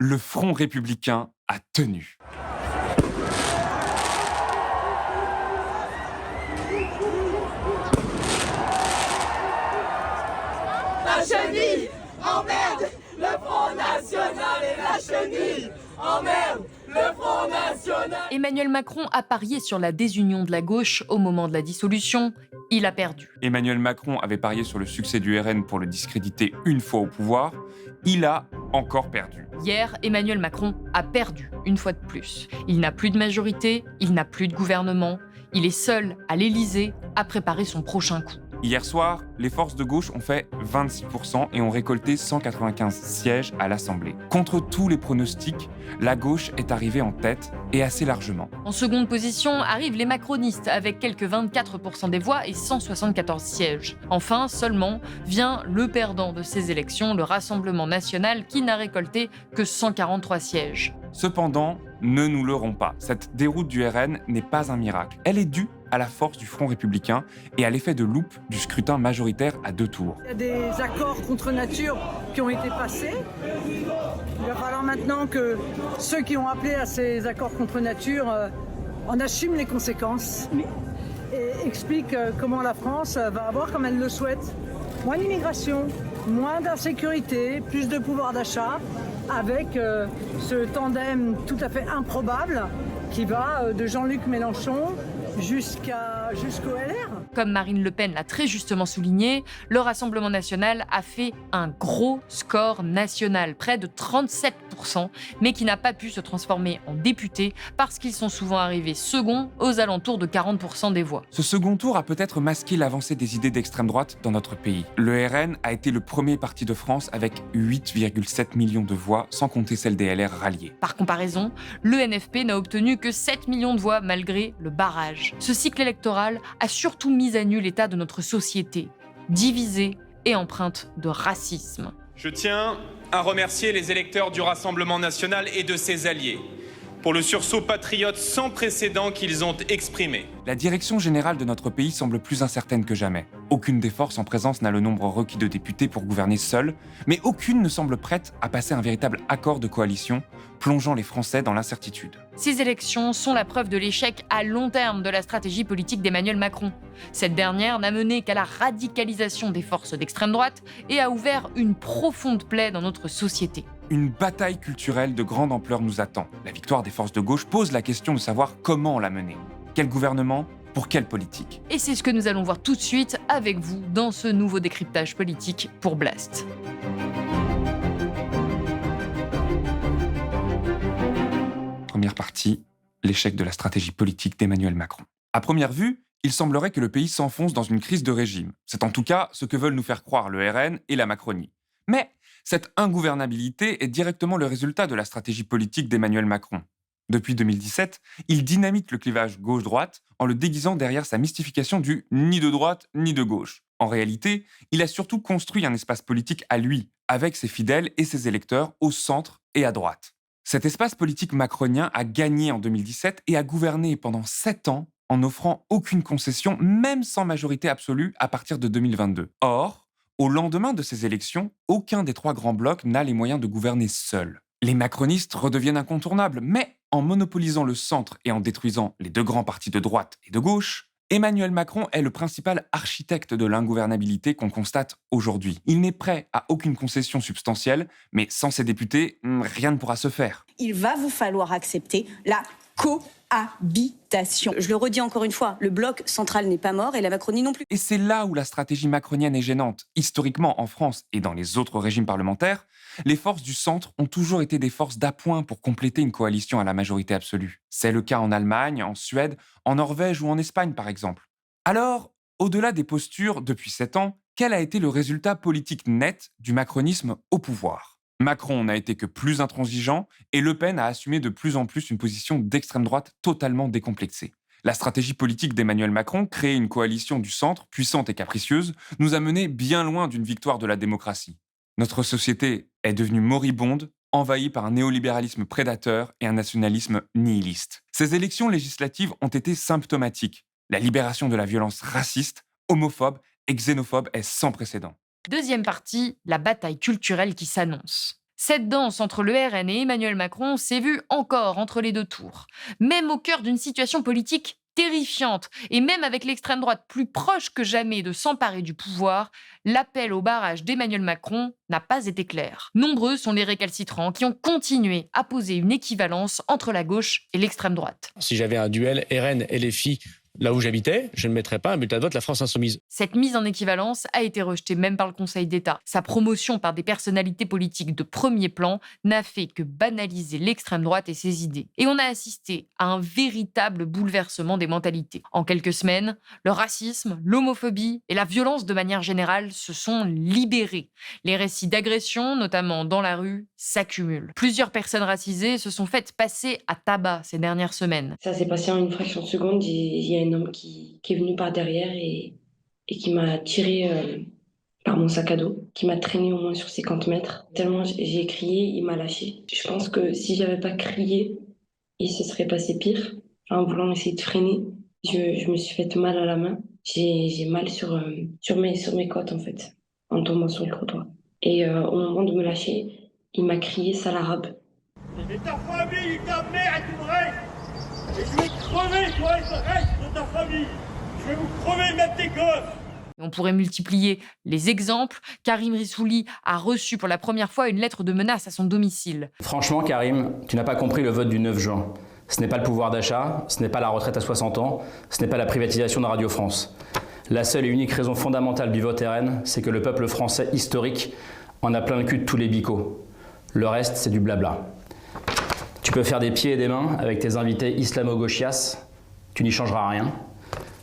le Front républicain a tenu. La chenille emmerde le Front National et la chenille emmerde le Front National. Emmanuel Macron a parié sur la désunion de la gauche au moment de la dissolution. Il a perdu. Emmanuel Macron avait parié sur le succès du RN pour le discréditer une fois au pouvoir. Il a encore perdu. Hier, Emmanuel Macron a perdu, une fois de plus. Il n'a plus de majorité, il n'a plus de gouvernement. Il est seul à l'Élysée à préparer son prochain coup. Hier soir, les forces de gauche ont fait 26% et ont récolté 195 sièges à l'Assemblée. Contre tous les pronostics, la gauche est arrivée en tête et assez largement. En seconde position arrivent les macronistes avec quelques 24% des voix et 174 sièges. Enfin, seulement, vient le perdant de ces élections, le Rassemblement national, qui n'a récolté que 143 sièges. Cependant, ne nous leurrons pas, cette déroute du RN n'est pas un miracle. Elle est due à la force du Front républicain et à l'effet de loupe du scrutin majoritaire à 2 tours. Il y a des accords contre nature qui ont été passés. Il va falloir maintenant que ceux qui ont appelé à ces accords contre nature en assument les conséquences et expliquent comment la France va avoir, comme elle le souhaite, moins d'immigration, moins d'insécurité, plus de pouvoir d'achat, avec ce tandem tout à fait improbable qui va de Jean-Luc Mélenchon jusqu'au LR. Comme Marine Le Pen l'a très justement souligné, le Rassemblement national a fait un gros score national, près de 37%, mais qui n'a pas pu se transformer en député parce qu'ils sont souvent arrivés seconds aux alentours de 40% des voix. Ce second tour a peut-être masqué l'avancée des idées d'extrême droite dans notre pays. Le RN a été le premier parti de France avec 8,7 millions de voix, sans compter celles des LR ralliées. Par comparaison, le NFP n'a obtenu que 7 millions de voix malgré le barrage. Ce cycle électoral a surtout mis à nu l'état de notre société, divisée et empreinte de racisme. Je tiens à remercier les électeurs du Rassemblement national et de ses alliés pour le sursaut patriote sans précédent qu'ils ont exprimé. La direction générale de notre pays semble plus incertaine que jamais. Aucune des forces en présence n'a le nombre requis de députés pour gouverner seule, mais aucune ne semble prête à passer un véritable accord de coalition, plongeant les Français dans l'incertitude. Ces élections sont la preuve de l'échec à long terme de la stratégie politique d'Emmanuel Macron. Cette dernière n'a mené qu'à la radicalisation des forces d'extrême droite et a ouvert une profonde plaie dans notre société. Une bataille culturelle de grande ampleur nous attend. La victoire des forces de gauche pose la question de savoir comment la mener. Quel gouvernement ? Pour quelle politique ? Et c'est ce que nous allons voir tout de suite avec vous dans ce nouveau décryptage politique pour Blast. Première partie, l'échec de la stratégie politique d'Emmanuel Macron. À première vue, il semblerait que le pays s'enfonce dans une crise de régime. C'est en tout cas ce que veulent nous faire croire le RN et la Macronie. Mais cette ingouvernabilité est directement le résultat de la stratégie politique d'Emmanuel Macron. Depuis 2017, il dynamite le clivage gauche-droite en le déguisant derrière sa mystification du « ni de droite ni de gauche ». En réalité, il a surtout construit un espace politique à lui, avec ses fidèles et ses électeurs au centre et à droite. Cet espace politique macronien a gagné en 2017 et a gouverné pendant 7 ans en n'offrant aucune concession, même sans majorité absolue à partir de 2022. Or, au lendemain de ces élections, aucun des 3 grands blocs n'a les moyens de gouverner seul. Les macronistes redeviennent incontournables, mais en monopolisant le centre et en détruisant les 2 grands partis de droite et de gauche, Emmanuel Macron est le principal architecte de l'ingouvernabilité qu'on constate aujourd'hui. Il n'est prêt à aucune concession substantielle, mais sans ses députés, rien ne pourra se faire. Il va vous falloir accepter la cohabitation. Je le redis encore une fois, le bloc central n'est pas mort et la Macronie non plus. Et c'est là où la stratégie macronienne est gênante. Historiquement, en France et dans les autres régimes parlementaires, les forces du centre ont toujours été des forces d'appoint pour compléter une coalition à la majorité absolue. C'est le cas en Allemagne, en Suède, en Norvège ou en Espagne, par exemple. Alors, au-delà des postures depuis 7 ans, quel a été le résultat politique net du macronisme au pouvoir ? Macron n'a été que plus intransigeant et Le Pen a assumé de plus en plus une position d'extrême droite totalement décomplexée. La stratégie politique d'Emmanuel Macron, créer une coalition du centre, puissante et capricieuse, nous a menés bien loin d'une victoire de la démocratie. Notre société est devenue moribonde, envahie par un néolibéralisme prédateur et un nationalisme nihiliste. Ces élections législatives ont été symptomatiques. La libération de la violence raciste, homophobe et xénophobe est sans précédent. Deuxième partie, la bataille culturelle qui s'annonce. Cette danse entre le RN et Emmanuel Macron s'est vue encore entre les deux tours. Même au cœur d'une situation politique terrifiante, et même avec l'extrême droite plus proche que jamais de s'emparer du pouvoir, l'appel au barrage d'Emmanuel Macron n'a pas été clair. Nombreux sont les récalcitrants qui ont continué à poser une équivalence entre la gauche et l'extrême droite. Si j'avais un duel RN-LFI là où j'habitais, je ne mettrais pas un bulletin de vote La France Insoumise. Cette mise en équivalence a été rejetée même par le Conseil d'État. Sa promotion par des personnalités politiques de premier plan n'a fait que banaliser l'extrême droite et ses idées. Et on a assisté à un véritable bouleversement des mentalités. En quelques semaines, le racisme, l'homophobie et la violence de manière générale se sont libérés. Les récits d'agression, notamment dans la rue, s'accumulent. Plusieurs personnes racisées se sont faites passer à tabac ces dernières semaines. Ça s'est passé en une fraction de seconde. Il y a un homme qui est venu par derrière et qui m'a tiré par mon sac à dos, qui m'a traîné au moins sur 50 mètres. Tellement j'ai crié, il m'a lâché. Je pense que si j'avais pas crié, il se serait passé pire. En voulant essayer de freiner, je me suis fait mal à la main. J'ai mal sur mes côtes en fait, en tombant sur le trottoir. Et au moment de me lâcher, il m'a crié sale arabe. Et ta famille, ta mère, tu me restes. Et je vais crever, toi, et le reste de ta famille. Je vais vous crever, même tes gosses. On pourrait multiplier les exemples. Karim Rissouli a reçu pour la première fois une lettre de menace à son domicile. Franchement, Karim, tu n'as pas compris le vote du 9 juin. Ce n'est pas le pouvoir d'achat, ce n'est pas la retraite à 60 ans, ce n'est pas la privatisation de Radio France. La seule et unique raison fondamentale du vote RN, c'est que le peuple français historique en a plein le cul de tous les bicots. Le reste, c'est du blabla. Tu peux faire des pieds et des mains avec tes invités islamo-gauchias, tu n'y changeras rien.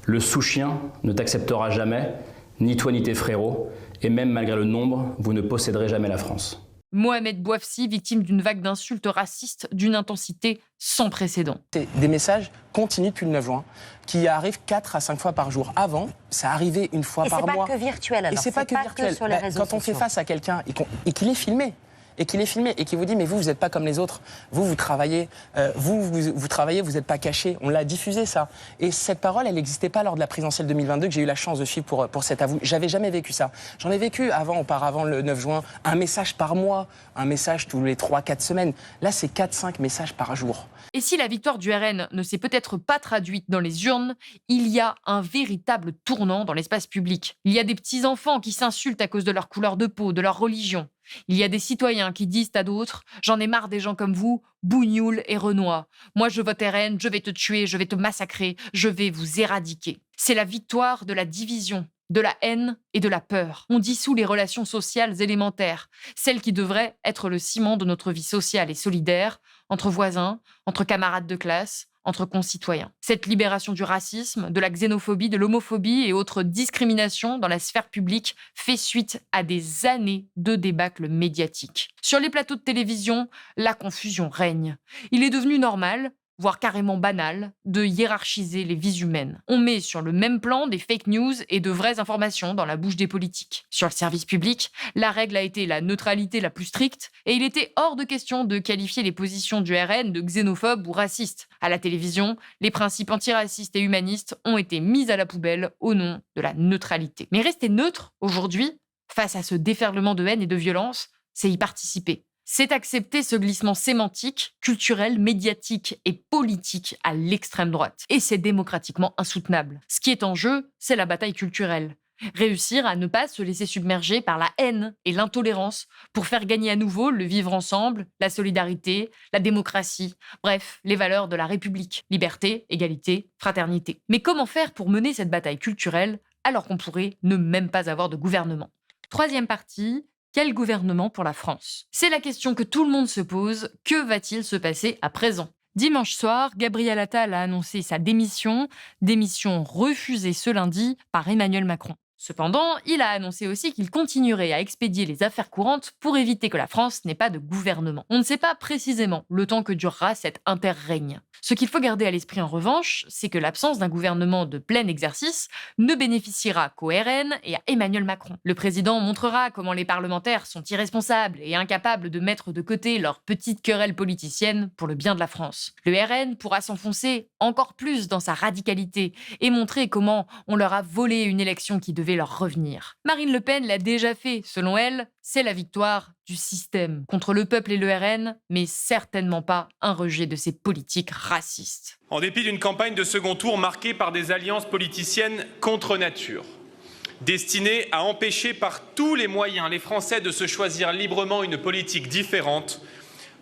Le sous-chien ne t'acceptera jamais, ni toi ni tes frérots, et même malgré le nombre, vous ne posséderez jamais la France. Mohamed Bouafsi, victime d'une vague d'insultes racistes d'une intensité sans précédent. C'est des messages continus depuis le 9 juin qui arrivent 4 à 5 fois par jour. Avant, ça arrivait une fois par mois. Et c'est pas que virtuel alors. Et c'est pas que virtuel. Sur les réseaux quand on fait face à quelqu'un et qu'il est filmé, et qui vous dit mais vous n'êtes pas comme les autres, vous travaillez, vous travaillez, vous n'êtes pas caché. On l'a diffusé ça. Et cette parole, elle n'existait pas lors de la présidentielle 2022 que j'ai eu la chance de suivre pour cet avou. J'avais jamais vécu ça. J'en ai vécu auparavant le 9 juin, un message par mois, un message tous les 3-4 semaines. Là, c'est 4-5 messages par jour. Et si la victoire du RN ne s'est peut-être pas traduite dans les urnes, il y a un véritable tournant dans l'espace public. Il y a des petits-enfants qui s'insultent à cause de leur couleur de peau, de leur religion. Il y a des citoyens qui disent à d'autres « J'en ai marre des gens comme vous, Bougnoul et Renoir. Moi, je vote RN, je vais te tuer, je vais te massacrer, je vais vous éradiquer. » C'est la victoire de la division, de la haine et de la peur. On dissout les relations sociales élémentaires, celles qui devraient être le ciment de notre vie sociale et solidaire, entre voisins, entre camarades de classe, entre concitoyens. Cette libération du racisme, de la xénophobie, de l'homophobie et autres discriminations dans la sphère publique fait suite à des années de débâcle médiatique. Sur les plateaux de télévision, la confusion règne. Il est devenu normal, voire carrément banal, de hiérarchiser les vies humaines. On met sur le même plan des fake news et de vraies informations dans la bouche des politiques. Sur le service public, la règle a été la neutralité la plus stricte et il était hors de question de qualifier les positions du RN de xénophobes ou racistes. À la télévision, les principes antiracistes et humanistes ont été mis à la poubelle au nom de la neutralité. Mais rester neutre, aujourd'hui, face à ce déferlement de haine et de violence, c'est y participer. C'est accepter ce glissement sémantique, culturel, médiatique et politique à l'extrême droite. Et c'est démocratiquement insoutenable. Ce qui est en jeu, c'est la bataille culturelle. Réussir à ne pas se laisser submerger par la haine et l'intolérance pour faire gagner à nouveau le vivre ensemble, la solidarité, la démocratie, bref, les valeurs de la République. Liberté, égalité, fraternité. Mais comment faire pour mener cette bataille culturelle alors qu'on pourrait ne même pas avoir de gouvernement ? Troisième partie. Quel gouvernement pour la France ? C'est la question que tout le monde se pose. Que va-t-il se passer à présent ? Dimanche soir, Gabriel Attal a annoncé sa démission refusée ce lundi par Emmanuel Macron. Cependant, il a annoncé aussi qu'il continuerait à expédier les affaires courantes pour éviter que la France n'ait pas de gouvernement. On ne sait pas précisément le temps que durera cet interrègne. Ce qu'il faut garder à l'esprit en revanche, c'est que l'absence d'un gouvernement de plein exercice ne bénéficiera qu'au RN et à Emmanuel Macron. Le président montrera comment les parlementaires sont irresponsables et incapables de mettre de côté leurs petites querelles politiciennes pour le bien de la France. Le RN pourra s'enfoncer encore plus dans sa radicalité et montrer comment on leur a volé une élection qui devait leur revenir. Marine Le Pen l'a déjà fait, selon elle, c'est la victoire du système contre le peuple et le RN, mais certainement pas un rejet de ses politiques racistes. En dépit d'une campagne de second tour marquée par des alliances politiciennes contre nature, destinées à empêcher par tous les moyens les Français de se choisir librement une politique différente,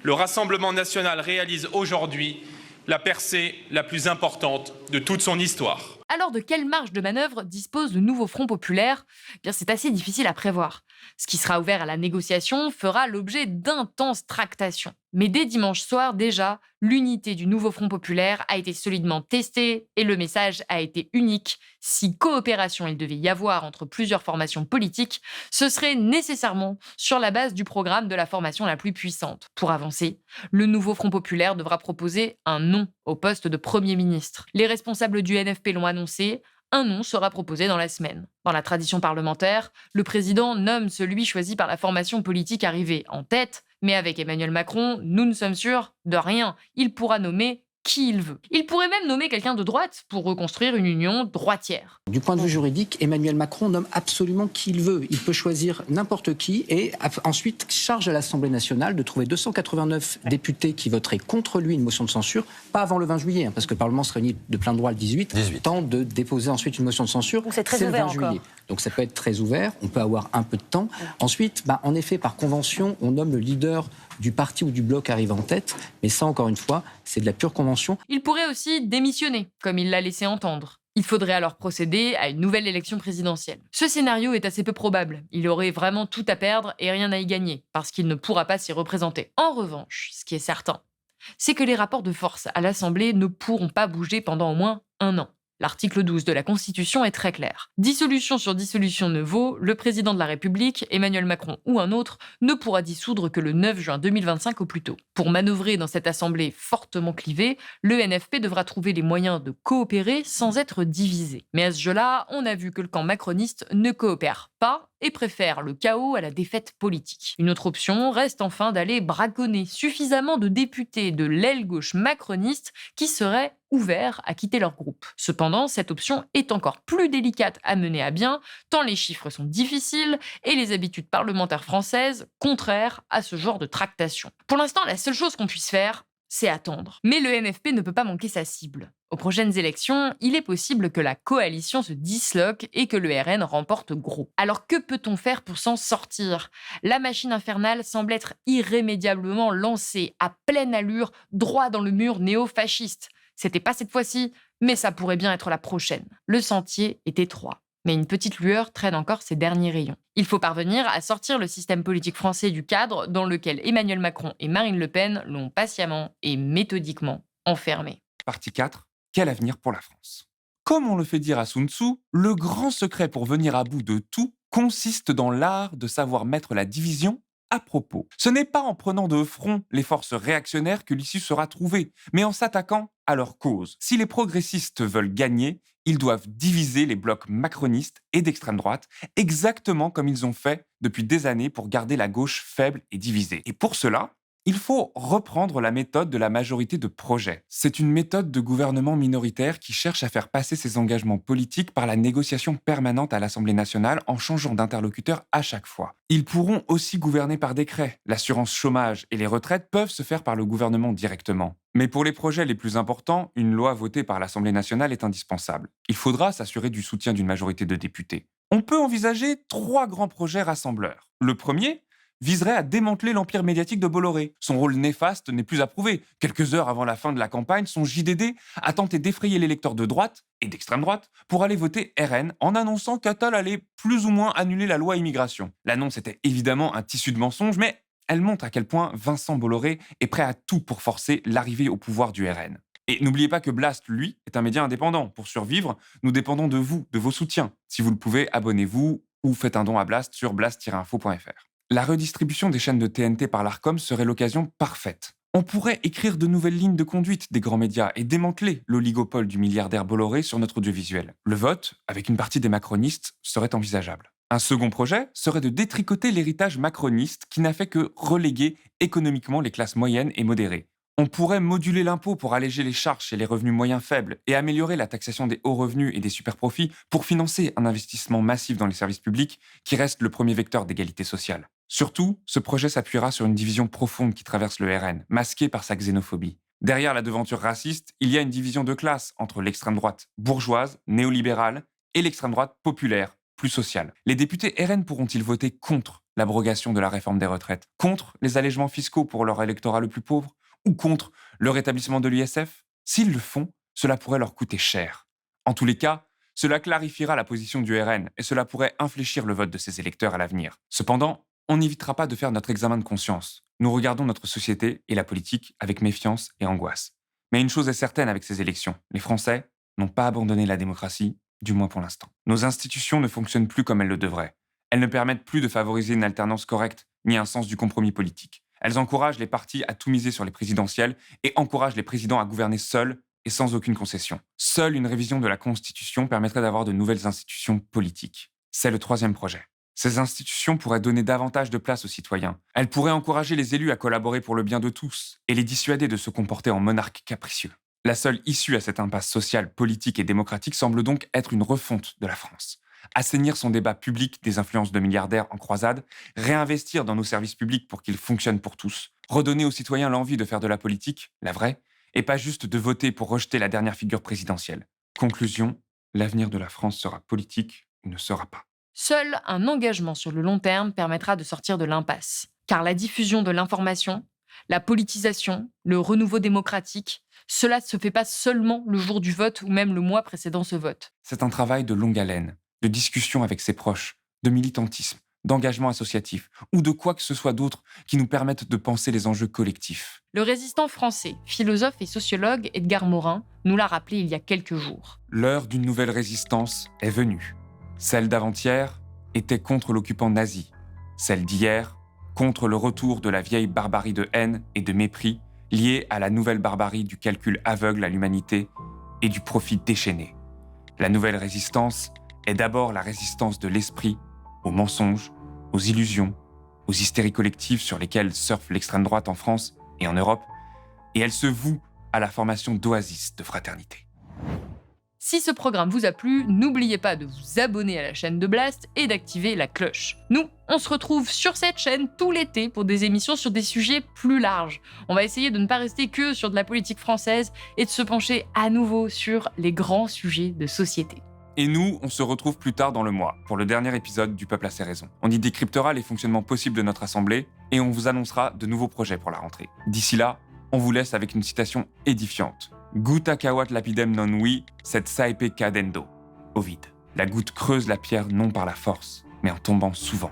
le Rassemblement national réalise aujourd'hui la percée la plus importante de toute son histoire. Alors de quelle marge de manœuvre dispose le nouveau Front populaire ? Bien, c'est assez difficile à prévoir. Ce qui sera ouvert à la négociation fera l'objet d'intenses tractations. Mais dès dimanche soir déjà, l'unité du nouveau Front populaire a été solidement testée et le message a été unique. Si coopération il devait y avoir entre plusieurs formations politiques, ce serait nécessairement sur la base du programme de la formation la plus puissante. Pour avancer, le nouveau Front populaire devra proposer un nom au poste de Premier ministre. Les responsables du NFP l'ont annoncé, un nom sera proposé dans la semaine. Dans la tradition parlementaire, le président nomme celui choisi par la formation politique arrivée en tête, mais avec Emmanuel Macron, nous ne sommes sûrs de rien. Il pourra nommer qui il veut. Il pourrait même nommer quelqu'un de droite pour reconstruire une union droitière. Du point de vue juridique, Emmanuel Macron nomme absolument qui il veut. Il peut choisir n'importe qui et ensuite charge à l'Assemblée nationale de trouver 289 députés qui voteraient contre lui une motion de censure, pas avant le 20 juillet, parce que le Parlement se réunit de plein droit le 18, temps de déposer ensuite une motion de censure. Donc c'est très le ouvert 20 juillet. encore. Donc ça peut être très ouvert, on peut avoir un peu de temps. Ensuite, en effet, par convention, on nomme le leader du parti ou du bloc arrive en tête, mais ça, encore une fois, c'est de la pure convention. Il pourrait aussi démissionner, comme il l'a laissé entendre. Il faudrait alors procéder à une nouvelle élection présidentielle. Ce scénario est assez peu probable. Il aurait vraiment tout à perdre et rien à y gagner, parce qu'il ne pourra pas s'y représenter. En revanche, ce qui est certain, c'est que les rapports de force à l'Assemblée ne pourront pas bouger pendant au moins un an. L'article 12 de la Constitution est très clair. Dissolution sur dissolution ne vaut, le président de la République, Emmanuel Macron ou un autre, ne pourra dissoudre que le 9 juin 2025 au plus tôt. Pour manœuvrer dans cette assemblée fortement clivée, le NFP devra trouver les moyens de coopérer sans être divisé. Mais à ce jeu-là, on a vu que le camp macroniste ne coopère pas et préfère le chaos à la défaite politique. Une autre option reste enfin d'aller braconner suffisamment de députés de l'aile gauche macroniste qui seraient ouverts à quitter leur groupe. Cependant, cette option est encore plus délicate à mener à bien, tant les chiffres sont difficiles et les habitudes parlementaires françaises contraires à ce genre de tractation. Pour l'instant, la seule chose qu'on puisse faire, c'est attendre. Mais le NFP ne peut pas manquer sa cible. Aux prochaines élections, il est possible que la coalition se disloque et que le RN remporte gros. Alors que peut-on faire pour s'en sortir ? La machine infernale semble être irrémédiablement lancée à pleine allure, droit dans le mur néo-fasciste. C'était pas cette fois-ci, mais ça pourrait bien être la prochaine. Le sentier est étroit, mais une petite lueur traîne encore ses derniers rayons. Il faut parvenir à sortir le système politique français du cadre dans lequel Emmanuel Macron et Marine Le Pen l'ont patiemment et méthodiquement enfermé. Partie 4. Quel avenir pour la France ? Comme on le fait dire à Sun Tzu, le grand secret pour venir à bout de tout consiste dans l'art de savoir mettre la division à propos. Ce n'est pas en prenant de front les forces réactionnaires que l'issue sera trouvée, mais en s'attaquant à leur cause. Si les progressistes veulent gagner, ils doivent diviser les blocs macronistes et d'extrême droite, exactement comme ils ont fait depuis des années pour garder la gauche faible et divisée. Et pour cela, il faut reprendre la méthode de la majorité de projet. C'est une méthode de gouvernement minoritaire qui cherche à faire passer ses engagements politiques par la négociation permanente à l'Assemblée nationale en changeant d'interlocuteur à chaque fois. Ils pourront aussi gouverner par décret. L'assurance chômage et les retraites peuvent se faire par le gouvernement directement. Mais pour les projets les plus importants, une loi votée par l'Assemblée nationale est indispensable. Il faudra s'assurer du soutien d'une majorité de députés. On peut envisager 3 grands projets rassembleurs. Le premier viserait à démanteler l'empire médiatique de Bolloré. Son rôle néfaste n'est plus à prouver. Quelques heures avant la fin de la campagne, son JDD a tenté d'effrayer les lecteurs de droite et d'extrême droite pour aller voter RN en annonçant qu'Attal allait plus ou moins annuler la loi immigration. L'annonce était évidemment un tissu de mensonges, mais elle montre à quel point Vincent Bolloré est prêt à tout pour forcer l'arrivée au pouvoir du RN. Et n'oubliez pas que Blast, lui, est un média indépendant. Pour survivre, nous dépendons de vous, de vos soutiens. Si vous le pouvez, abonnez-vous ou faites un don à Blast sur blast-info.fr. La redistribution des chaînes de TNT par l'Arcom serait l'occasion parfaite. On pourrait écrire de nouvelles lignes de conduite des grands médias et démanteler l'oligopole du milliardaire Bolloré sur notre audiovisuel. Le vote, avec une partie des macronistes, serait envisageable. Un second projet serait de détricoter l'héritage macroniste qui n'a fait que reléguer économiquement les classes moyennes et modérées. On pourrait moduler l'impôt pour alléger les charges chez les revenus moyens faibles et améliorer la taxation des hauts revenus et des superprofits pour financer un investissement massif dans les services publics qui reste le premier vecteur d'égalité sociale. Surtout, ce projet s'appuiera sur une division profonde qui traverse le RN, masquée par sa xénophobie. Derrière la devanture raciste, il y a une division de classe entre l'extrême droite bourgeoise, néolibérale, et l'extrême droite populaire, plus sociale. Les députés RN pourront-ils voter contre l'abrogation de la réforme des retraites, contre les allègements fiscaux pour leur électorat le plus pauvre, ou contre le rétablissement de l'ISF? S'ils le font, cela pourrait leur coûter cher. En tous les cas, cela clarifiera la position du RN et cela pourrait infléchir le vote de ses électeurs à l'avenir. Cependant, on n'évitera pas de faire notre examen de conscience. Nous regardons notre société et la politique avec méfiance et angoisse. Mais une chose est certaine avec ces élections, les Français n'ont pas abandonné la démocratie, du moins pour l'instant. Nos institutions ne fonctionnent plus comme elles le devraient. Elles ne permettent plus de favoriser une alternance correcte, ni un sens du compromis politique. Elles encouragent les partis à tout miser sur les présidentielles et encouragent les présidents à gouverner seuls et sans aucune concession. Seule une révision de la Constitution permettrait d'avoir de nouvelles institutions politiques. C'est le troisième projet. Ces institutions pourraient donner davantage de place aux citoyens. Elles pourraient encourager les élus à collaborer pour le bien de tous et les dissuader de se comporter en monarques capricieux. La seule issue à cette impasse sociale, politique et démocratique semble donc être une refonte de la France. Assainir son débat public des influences de milliardaires en croisade, réinvestir dans nos services publics pour qu'ils fonctionnent pour tous, redonner aux citoyens l'envie de faire de la politique, la vraie, et pas juste de voter pour rejeter la dernière figure présidentielle. Conclusion, l'avenir de la France sera politique ou ne sera pas. Seul un engagement sur le long terme permettra de sortir de l'impasse. Car la diffusion de l'information, la politisation, le renouveau démocratique, cela ne se fait pas seulement le jour du vote ou même le mois précédant ce vote. C'est un travail de longue haleine, de discussion avec ses proches, de militantisme, d'engagement associatif ou de quoi que ce soit d'autre qui nous permette de penser les enjeux collectifs. Le résistant français, philosophe et sociologue Edgar Morin nous l'a rappelé il y a quelques jours. L'heure d'une nouvelle résistance est venue. Celle d'avant-hier était contre l'occupant nazi. Celle d'hier, contre le retour de la vieille barbarie de haine et de mépris liée à la nouvelle barbarie du calcul aveugle à l'humanité et du profit déchaîné. La nouvelle résistance est d'abord la résistance de l'esprit aux mensonges, aux illusions, aux hystéries collectives sur lesquelles surfe l'extrême droite en France et en Europe, et elle se voue à la formation d'oasis de fraternité. Si ce programme vous a plu, n'oubliez pas de vous abonner à la chaîne de Blast et d'activer la cloche. Nous, on se retrouve sur cette chaîne tout l'été pour des émissions sur des sujets plus larges. On va essayer de ne pas rester que sur de la politique française et de se pencher à nouveau sur les grands sujets de société. Et nous, on se retrouve plus tard dans le mois pour le dernier épisode du Peuple a ses raisons. On y décryptera les fonctionnements possibles de notre assemblée et on vous annoncera de nouveaux projets pour la rentrée. D'ici là, on vous laisse avec une citation édifiante. Gutta cavat lapidem non vi, sed saepe cadendo. Ovide. La goutte creuse la pierre non par la force, mais en tombant souvent.